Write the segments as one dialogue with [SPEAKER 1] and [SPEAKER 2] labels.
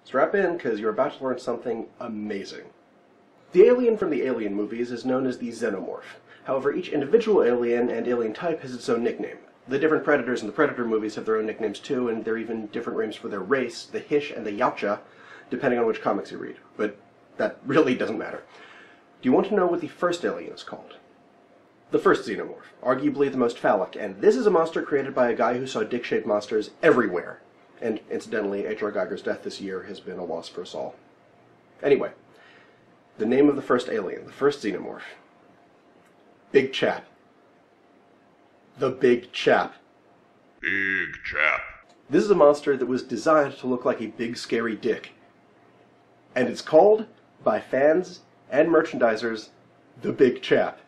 [SPEAKER 1] Strap in, because you're about to learn something amazing. The alien from the Alien movies is known as the Xenomorph. However, each individual alien and alien type has its own nickname. The different Predators in the Predator movies have their own nicknames too, and there are even different names for their race, the Hish and the Yautja, depending on which comics you read. But that really doesn't matter. Do you want to know what the first alien is called? The first Xenomorph, arguably the most phallic, and this is a monster created by a guy who saw dick-shaped monsters everywhere. And incidentally, H.R. Geiger's death this year has been a loss for us all. Anyway, the name of the first alien, the first Xenomorph. Big Chap. The Big Chap.
[SPEAKER 2] Big Chap.
[SPEAKER 1] This is a monster that was designed to look like a big scary dick. And it's called, by fans and merchandisers, the Big Chap.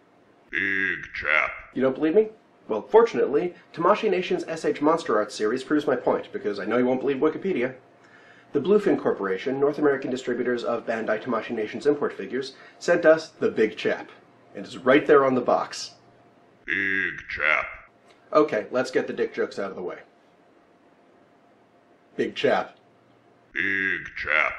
[SPEAKER 2] Big Chap.
[SPEAKER 1] You don't believe me? Well, fortunately, Tamashii Nation's SH Monsterarts series proves my point, because I know you won't believe Wikipedia. The Bluefin Corporation, North American distributors of Bandai Tamashii Nation's import figures, sent us the Big Chap. And it's right there on the box.
[SPEAKER 2] Big Chap.
[SPEAKER 1] Okay, let's get the dick jokes out of the way. Big Chap.
[SPEAKER 2] Big Chap.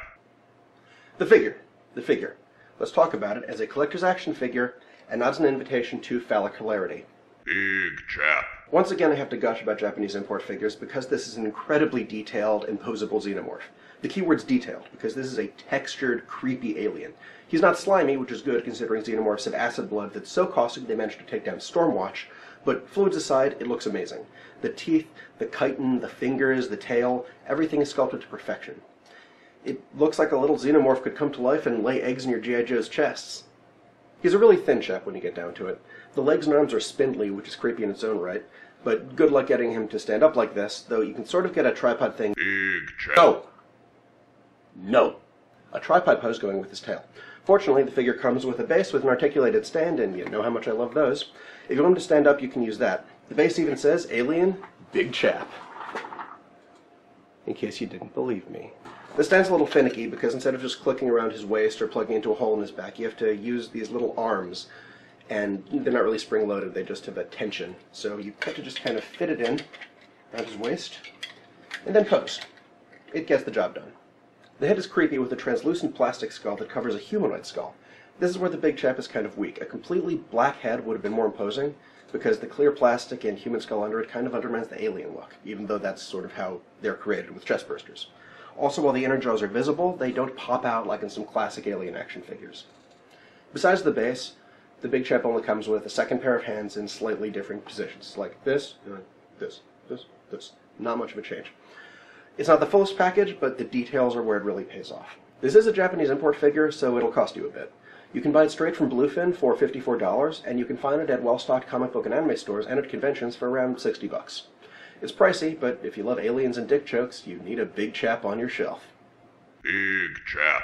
[SPEAKER 1] The figure. Let's talk about it as a collector's action figure, and not as an invitation to phallic hilarity.
[SPEAKER 2] Big Chap.
[SPEAKER 1] Once again, I have to gush about Japanese import figures because this is an incredibly detailed and posable Xenomorph. The keyword's detailed, because this is a textured, creepy alien. He's not slimy, which is good considering Xenomorphs have acid blood that's so caustic they managed to take down Stormwatch, but fluids aside, it looks amazing. The teeth, the chitin, the fingers, the tail, everything is sculpted to perfection. It looks like a little Xenomorph could come to life and lay eggs in your G.I. Joe's chests. He's a really thin chap when you get down to it. The legs and arms are spindly, which is creepy in its own right, but good luck getting him to stand up like this, though you can sort of get a tripod thing.
[SPEAKER 2] Big Chap.
[SPEAKER 1] No! A tripod pose going with his tail. Fortunately, the figure comes with a base with an articulated stand, and you know how much I love those. If you want him to stand up, you can use that. The base even says, Alien Big Chap. In case you didn't believe me. The stand's a little finicky because instead of just clicking around his waist or plugging into a hole in his back, you have to use these little arms. And they're not really spring-loaded, they just have a tension. So you have to just kind of fit it in around his waist, and then pose. It gets the job done. The head is creepy with a translucent plastic skull that covers a humanoid skull. This is where the Big Chap is kind of weak. A completely black head would have been more imposing, because the clear plastic and human skull under it kind of undermines the alien look, even though that's sort of how they're created with chest bursters. Also, while the inner jaws are visible, they don't pop out like in some classic alien action figures. Besides the base, the Big Chap only comes with a second pair of hands in slightly different positions, like this, this. Not much of a change. It's not the fullest package, but the details are where it really pays off. This is a Japanese import figure, so it'll cost you a bit. You can buy it straight from Bluefin for $54, and you can find it at well-stocked comic book and anime stores and at conventions for around $60. It's pricey, but if you love aliens and dick jokes, you need a Big Chap on your shelf.
[SPEAKER 2] Big Chap.